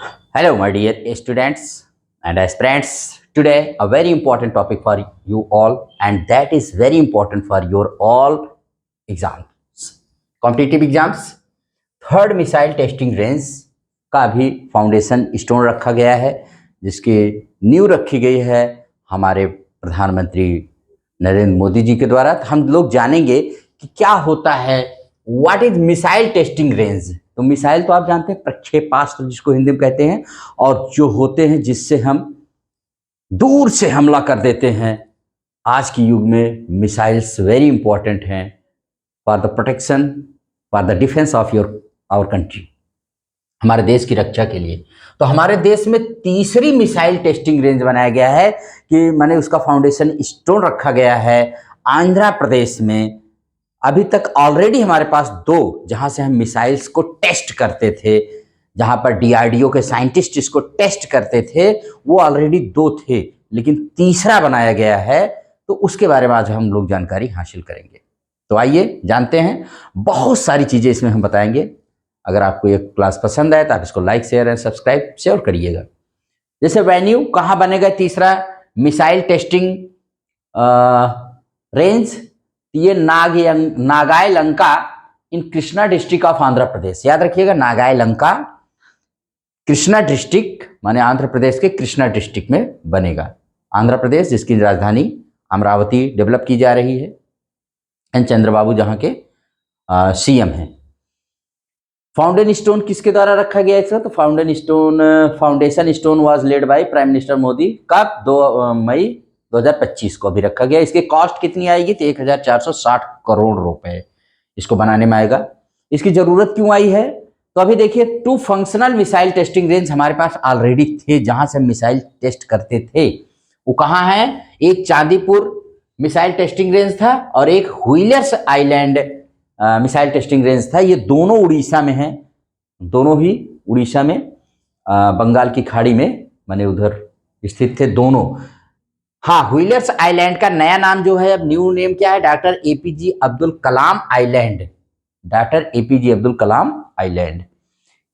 Hello, my dear students and aspirants. Today, a very important topic for you all, and that is very important for your all exams, competitive exams. Third missile testing range का भी foundation stone रखा गया है, जिसकी नींव रखी गई है हमारे प्रधानमंत्री नरेंद्र मोदी जी के द्वारा। तो हम लोग जानेंगे कि क्या होता है, what is missile testing range. तो मिसाइल तो आप जानते हैं, प्रक्षेपास्त्र जिसको हिंदी में कहते हैं, और जो होते हैं जिससे हम दूर से हमला कर देते हैं। आज के युग में मिसाइल्स वेरी इंपॉर्टेंट हैं for the protection, for the defence of your our country, हमारे देश की रक्षा के लिए। तो हमारे देश में तीसरी मिसाइल टेस्टिंग रेंज बनाया गया है कि माने उसका फाउंडेशन स्टोन रखा गया है आंध्र प्रदेश में। अभी तक ऑलरेडी हमारे पास दो, जहां से हम मिसाइल्स को टेस्ट करते थे, जहां पर डीआरडीओ के साइंटिस्ट इसको टेस्ट करते थे, वो ऑलरेडी दो थे, लेकिन तीसरा बनाया गया है। तो उसके बारे में आज हम लोग जानकारी हासिल करेंगे। तो आइए जानते हैं, बहुत सारी चीजें इसमें हम बताएंगे। अगर आपको ये क्लास पसंद आए तो आप इसको लाइक शेयर एंड सब्सक्राइब जरूर करिएगा। जैसे वेन्यू कहाँ बनेगा तीसरा मिसाइल टेस्टिंग रेंज, ये नागाई लंका इन कृष्णा डिस्ट्रिक्ट ऑफ आंध्र प्रदेश। याद रखिएगा, नागाई लंका कृष्णा डिस्ट्रिक्ट माने आंध्र प्रदेश के कृष्णा डिस्ट्रिक्ट में बनेगा। आंध्र प्रदेश जिसकी राजधानी अमरावती डेवलप की जा रही है, एन चंद्रबाबू जहां के सीएम हैं। फाउंडेशन स्टोन किसके द्वारा रखा गया इसका? तो foundation stone was led by prime minister Modi. कब? 2 मई 2025 को भी रखा गया। इसकी कॉस्ट कितनी आएगी? तो 1460 करोड़ रुपए इसको बनाने में आएगा। इसकी जरूरत क्यों आई है? तो अभी देखिए, 2 फंक्शनल मिसाइल टेस्टिंग रेंज हमारे पास ऑलरेडी थे, जहां से मिसाइल टेस्ट करते थे। वो कहाँ है? एक चांदीपुर मिसाइल टेस्टिंग रेंज था और एक wheelers island missile testing range था। ये दोनों उड़ीसा में हैं, दोनों ही उड़ीसा में बंगाल की खाड़ी में माने उधर स्थित थे दोनों। हाँ, व्हीलर्स आइलैंड का नया नाम जो है, अब न्यू नेम क्या है? Doctor APJ Abdul Kalam island. Doctor APJ Abdul Kalam island.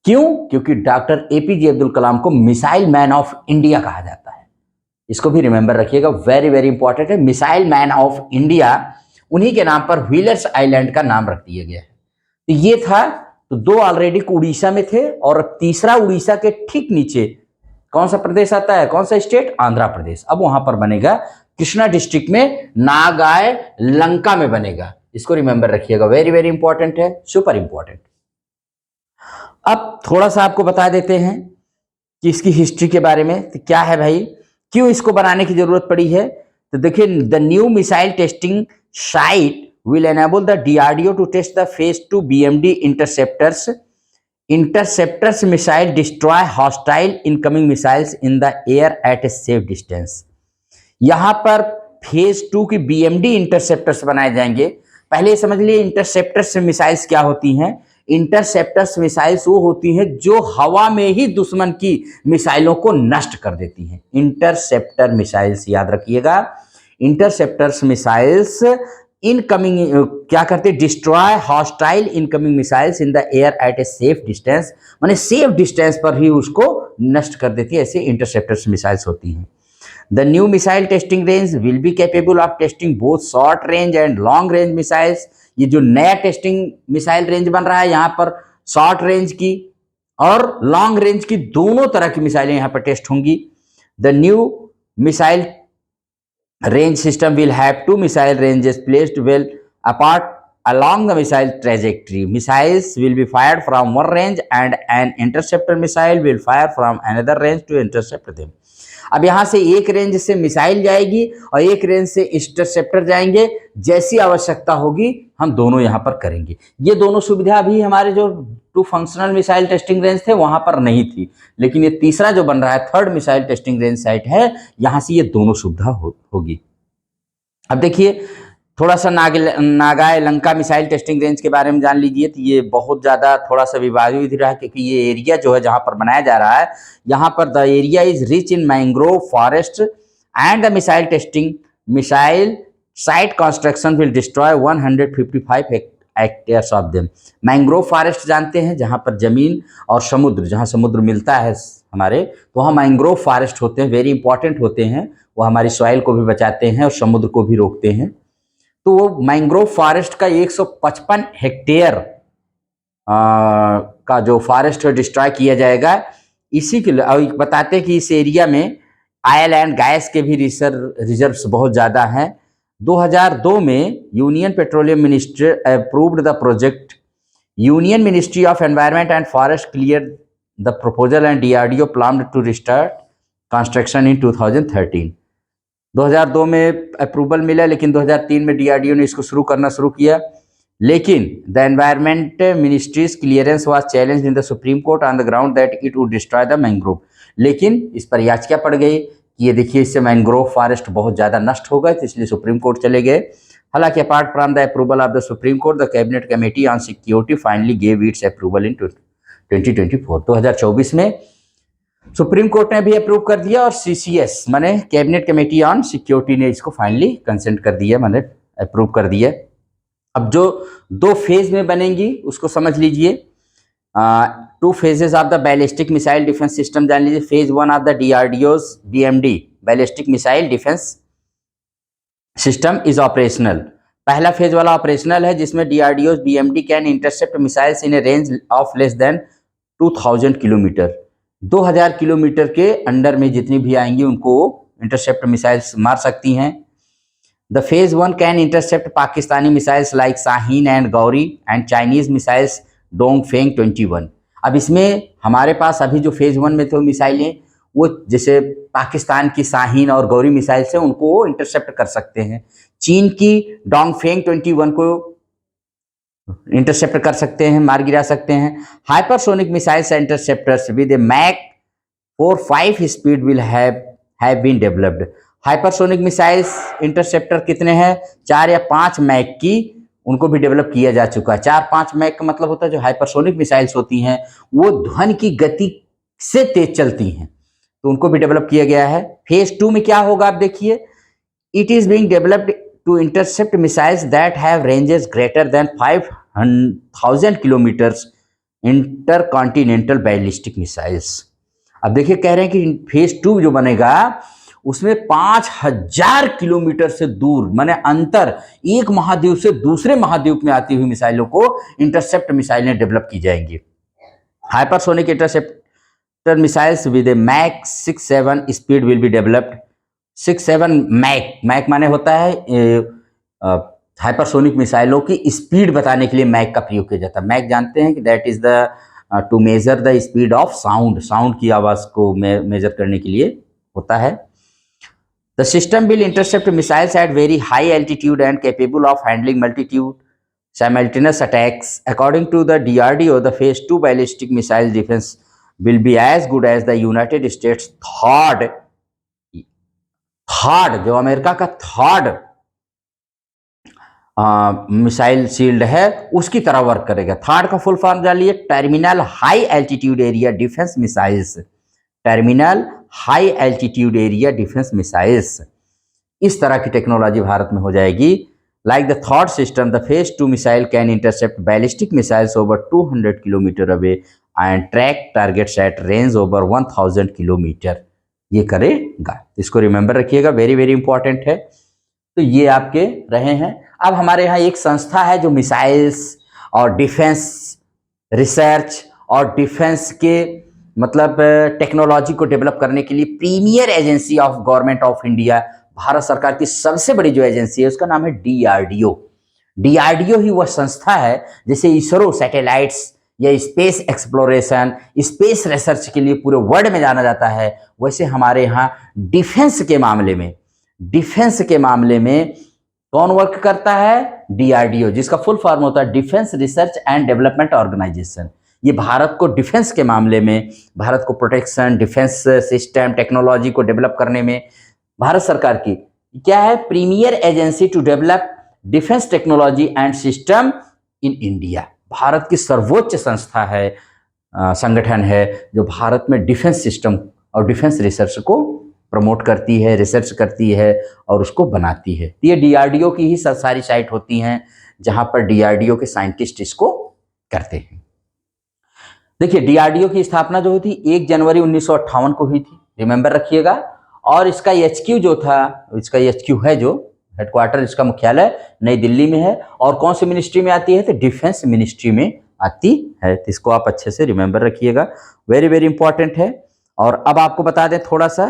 क्यों? क्योंकि डॉक्टर एपीजे अब्दुल कलाम को मिसाइल मैन ऑफ इंडिया कहा जाता है। इसको भी रिमेंबर रखिएगा, वेरी वेरी इंपॉर्टेंट है। मिसाइल मैन ऑफ इंडिया, उन्हीं के नाम पर व्हीलर्स आइलैंड का नाम रख दिया गया है। तो ये था, तो 2 ऑलरेडी उड़ीसा में थे, और तीसरा उड़ीसा के ठीक नीचे कौन सा प्रदेश आता है? कौन सा स्टेट? आंध्र प्रदेश। अब वहां पर बनेगा कृष्णा डिस्ट्रिक्ट में, नागाय लंका में बनेगा। इसको रिमेंबर रखिएगा, वेरी वेरी इंपॉर्टेंट है, सुपर इंपॉर्टेंट। अब थोड़ा सा आपको बता देते हैं कि इसकी हिस्ट्री के बारे में। तो क्या है भाई, क्यों इसको बनाने की जरूरत पड़ी है? तो देखिए, the new missile testing site will enable the DRDO to test the phase 2 BMD interceptors missile destroy hostile incoming missiles in the air at a safe distance। यहां पर फेज 2 की BMD इंटरसेप्टर्स बनाए जाएंगे। पहले समझ लिए इंटरसेप्टर्स मिसाइल्स क्या होती हैं। इंटरसेप्टर्स मिसाइल्स वो होती हैं जो हवा में ही दुश्मन की मिसाइलों को नष्ट कर देती हैं। इंटरसेप्टर मिसाइल्स याद रखिएगा। इंटरसेप्टर्स मिसाइल्स इनकमिंग क्या करते? Destroy hostile incoming missiles in the air at a safe distance, माने सेफ डिस्टेंस पर ही उसको नष्ट कर देती है। ऐसे इंटरसेप्टर्स मिसाइल्स होती हैं। The new missile testing range will be capable of testing both short range and long range missiles. ये जो नया टेस्टिंग मिसाइल रेंज बन रहा है, यहाँ पर शॉर्ट रेंज की और लॉन्ग रेंज की दोनों तरह की मिसाइलें यहाँ पर टेस्ट होंगी। The new missile range system will have 2 missile ranges placed well apart along the missile trajectory. Missiles will be fired from one range and an interceptor missile will fire from another range to intercept them। अब यहाँ से एक range से missile जाएगी और एक range से interceptor जाएंगे। जैसी आवश्यकता होगी हम दोनों यहाँ पर करेंगे। ये दोनों सुविधा अभी हमारे जो 2 फंक्शनल मिसाइल टेस्टिंग रेंज थे वहां पर नहीं थी, लेकिन ये तीसरा जो बन रहा है, third missile testing range site है, यहाँ से ये दोनों सुविधा होगी। अब देखिए, थोड़ा सा नागाय लंका मिसाइल टेस्टिंग रेंज के बारे में जान लीजिए। तो ये बहुत ज़्यादा थोड़ा सा विवादित रहा, क्योंकि ये एरिया जो है जहाँ पर बनाया जा रहा है, यहाँ पर the area is rich in mangrove forest and the missile site construction will destroy 155 hectares of them. Mangrove forest जानते हैं, जहाँ पर जमीन और समुद्र, जहाँ समुद्र मिलता है हमारे, तो वहाँ मैंग्रोव फॉरेस्ट होते हैं, वेरी इंपॉर्टेंट होते हैं। वो हमारी सॉइल को भी बचाते हैं और समुद्र को भी रोकते हैं। तो वो मैंग्रोव फॉरेस्ट का 155 हेक्टेयर का जो फॉरेस्ट डिस्ट्रॉय किया जाएगा। इसी के लिए बताते हैं कि इस एरिया में ऑयल एंड गैस के भी रिजर्व्स बहुत ज़्यादा हैं। 2002 में union petroleum ministry approved the project. Union ministry of environment and forest clear the proposal and DRDO planned to restart construction in 2013। 2002 में अप्रूवल मिला, लेकिन 2003 में डीआरडीओ ने इसको शुरू किया। लेकिन the environment ministries clearance was challenged in the supreme court on the ground that it would destroy the mangrove. लेकिन इस पर याचिका पड़ गई कि ये देखिए इससे मैंग्रोव फॉरेस्ट बहुत ज़्यादा नष्ट होगा, तो इसलिए सुप्रीम कोर्ट चले गए। हालांकि apart from the approval of the supreme court, the cabinet committee on security finally gave it's approval इन 2024। 2024 में सुप्रीम कोर्ट ने भी अप्रूव कर दिया और सीसीएस माने कैबिनेट कमेटी ऑन सिक्योरिटी ने इसको फाइनली कंसेंट कर दिया, माने अप्रूव कर दिया। अब जो 2 फेज में बनेंगी उसको समझ लीजिए। 2 phases of the ballistic missile defence system जान लीजिए। Phase 1 of the DRDO's BMD ballistic missile defence system is operational. पहला फेज वाला ऑपरेशनल है, जिसमें DRDO's BMD can intercept missiles in a range of less than 2000 kilometre. 2000 kilometre के under में जितनी भी आएंगी उनको इंटरसेप्ट मिसाइल्स मार सकती हैं। The phase 1 can intercept Pakistani missiles like Shaheen and Gauri and Chinese missiles Dongfeng 21। अब इसमें हमारे पास अभी जो फेज 1 में तो मिसाइलें, वो जैसे पाकिस्तान की शाहीन और गौरी मिसाइल से उनको इंटरसेप्ट कर सकते हैं। चीन की डोंगफेंग 21 को इंटरसेप्ट कर सकते हैं, मार गिरा सकते हैं। Hypersonic missiles interceptors with a Mach 4-5 speed will have been developed. Hypersonic missiles interceptor कितने हैं? 4 या 5 मैक की उनको भी डेवलप किया जा चुका है। 4-5 मैक का मतलब होता है जो हाइपरसोनिक मिसाइल्स होती हैं वो ध्वनि की गति से तेज चलती हैं, तो उनको भी डेवलप किया गया है। फेज 2 में क्या होगा आप देखिए। It is being developed to intercept missiles that have ranges greater than 5000 kilometres, intercontinental ballistic missiles. अब देखिए कह रहे हैं कि फेज 2 जो बनेगा उसमें 5000 किलोमीटर से दूर, माने अंतर, एक महाद्वीप से दूसरे महाद्वीप में आती हुई मिसाइलों को इंटरसेप्ट मिसाइलें डेवलप की जाएंगी। Hypersonic interceptor missiles with a Mach 6-7 speed will be developed. 6-7 Mach माने होता है हाइपरसोनिक मिसाइलों की स्पीड बताने के लिए मैक का प्रयोग किया जाता है। मैक जानते हैं कि that is the two measure the speed of sound की आवाज को मेजर करने के लिए होता है। The system will intercept missiles at very high altitude and capable of handling multitude simultaneous attacks. According to the DRDO, the Phase 2 ballistic missile defense will be as good as the United States third, जो America का third missile shield है उसकी तरह work करेगा। Third का full form जान लिए, terminal high altitude area defence missiles. Terminal high altitude area defence missiles, इस तरह की टेक्नोलॉजी भारत में हो जाएगी। Like the third system, the phase 2 missile can intercept ballistic missiles over 200 kilometre away and track targets at range over 1000 kilometre. ये करेगा, इसको रिमेंबर रखिएगा, वेरी वेरी इंपॉर्टेंट है। तो ये आपके रहे हैं। अब हमारे यहाँ एक संस्था है जो मिसाइल्स और डिफेंस रिसर्च और डिफेंस के मतलब टेक्नोलॉजी को डेवलप करने के लिए premier agency of government of India, भारत सरकार की सबसे बड़ी जो एजेंसी है उसका नाम है डीआरडीओ। डीआरडीओ ही वह संस्था है जैसे इसरो सैटेलाइट्स या स्पेस एक्सप्लोरेशन, स्पेस रिसर्च के लिए पूरे वर्ल्ड में जाना जाता है, वैसे हमारे यहाँ डिफेंस के मामले में कौन वर्क करता है? डीआरडीओ, जिसका फुल फॉर्म होता है defence research and development organisation. ये भारत को डिफेंस के मामले में, भारत को प्रोटेक्शन, डिफेंस सिस्टम, टेक्नोलॉजी को डेवलप करने में भारत सरकार की क्या है? Premier agency to develop defence technology and system in India. भारत की सर्वोच्च संस्था है, संगठन है जो भारत में डिफेंस सिस्टम और डिफेंस रिसर्च को प्रमोट करती है, रिसर्च करती है और उसको बनाती है। ये डीआरडीओ की ही सारी साइट होती हैं जहां पर डीआरडीओ के साइंटिस्ट इसको करते हैं। देखिए, डीआरडीओ की स्थापना जो हुई थी 1 जनवरी 1958 को हुई थी, रिमेंबर रखिएगा। और इसका एचक्यू जो था, इसका एचक्यू है जो हेडक्वार्टर, इसका मुख्यालय नई दिल्ली में है। और कौन सी मिनिस्ट्री में आती है? तो डिफेंस मिनिस्ट्री में आती है। तो इसको आप अच्छे से रिमेंबर रखिएगा, वेरी वेरी इंपॉर्टेंट है। और अब आपको बता दें थोड़ा सा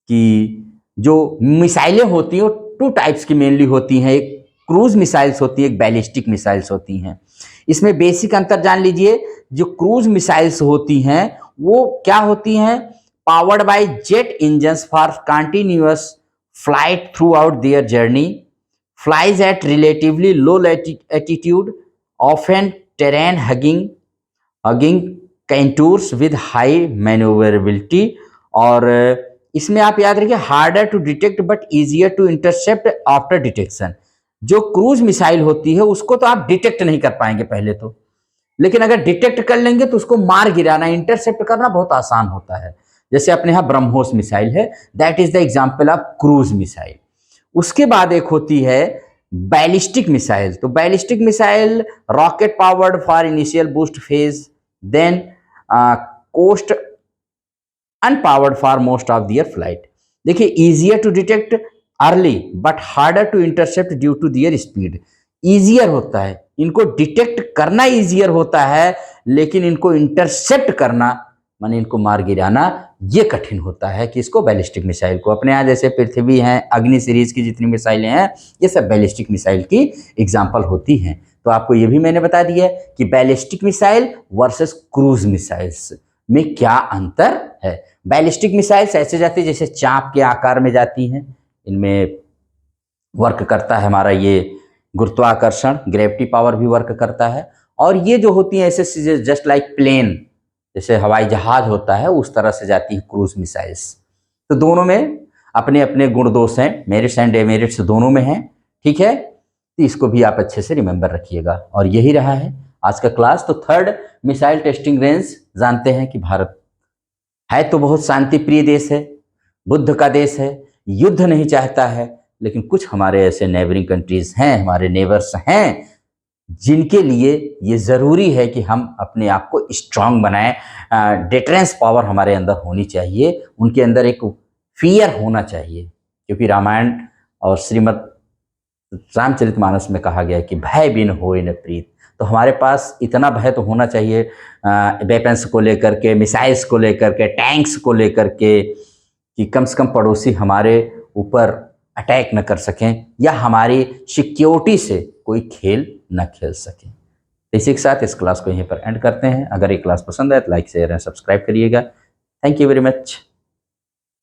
कि जो मिसाइलें होती हैं वो 2 टाइप्स की मेनली होती हैं, एक क्रूज मिसाइल्स होती है, एक बैलिस्टिक मिसाइल्स होती हैं। इसमें बेसिक अंतर जान लीजिए। जो क्रूज मिसाइल्स होती हैं वो क्या होती हैं? Powered by jet engines for continuous flight throughout their journey, flies at relatively low attitude, often terrain hugging contours with high manoeuvrability. और इसमें आप याद रखिए, harder to detect but easier to intercept after detection. जो cruise missile होती है उसको तो आप डिटेक्ट नहीं कर पाएंगे पहले तो, लेकिन अगर डिटेक्ट कर लेंगे तो उसको मार गिराना, इंटरसेप्ट करना बहुत आसान होता है। जैसे अपने यहाँ ब्रह्मोस मिसाइल है, that is the example of cruise missile. उसके बाद एक होती है बैलिस्टिक मिसाइल। तो ballistic missile rocket powered for initial boost phase, then coast unpowered for most of their flight. देखिए, easier to detect early but harder to intercept due to their speed. Easier होता है, इनको detect करना easier होता है, लेकिन इनको intercept करना माने इनको मार गिराना ये कठिन होता है। कि इसको बैलिस्टिक मिसाइल को, अपने यहाँ जैसे पृथ्वी हैं, अग्नि सीरीज की जितनी मिसाइलें हैं ये सब बैलिस्टिक मिसाइल की एग्जाम्पल होती हैं। तो आपको ये भी मैंने बता दिया कि ballistic missile versus cruise missiles में क्या अंतर है। बैलिस्टिक मिसाइल्स ऐसे जाती है जैसे चाप के आकार में जाती हैं, इनमें वर्क करता है हमारा ये गुरुत्वाकर्षण, ग्रेविटी पावर भी वर्क करता है। और ये जो होती है ऐसे जस्ट लाइक प्लेन, जैसे हवाई जहाज होता है उस तरह से जाती है क्रूज मिसाइल्स। तो दोनों में अपने अपने गुण दोष हैं, मेरिट्स एंड डेमेरिट्स दोनों में हैं, ठीक है। तो इसको भी आप अच्छे से रिमेंबर रखिएगा। और यही रहा है आज का क्लास। तो 3rd मिसाइल टेस्टिंग रेंज जानते हैं कि भारत है तो बहुत शांति प्रिय देश है, बुद्ध का देश है, युद्ध नहीं चाहता है, लेकिन कुछ हमारे ऐसे नेबरिंग कंट्रीज हैं, हमारे नेबर्स हैं, जिनके लिए ये ज़रूरी है कि हम अपने आप को स्ट्रांग बनाएं। डिटरेंस पावर हमारे अंदर होनी चाहिए, उनके अंदर एक फियर होना चाहिए। क्योंकि रामायण और श्रीमद् रामचरितमानस में कहा गया है कि भय बिन होए न प्रीत। तो हमारे पास इतना भय तो होना चाहिए वेपन्स को लेकर के, मिसाइल्स को लेकर के, टैंक्स को लेकर के, कि कम से कम पड़ोसी हमारे ऊपर अटैक न कर सकें या हमारी सिक्योरिटी से कोई खेल न खेल सकें। इसी के साथ इस क्लास को यहीं पर एंड करते हैं। अगर ये क्लास पसंद आए तो लाइक शेयर एंड सब्सक्राइब करिएगा। Thank you very much.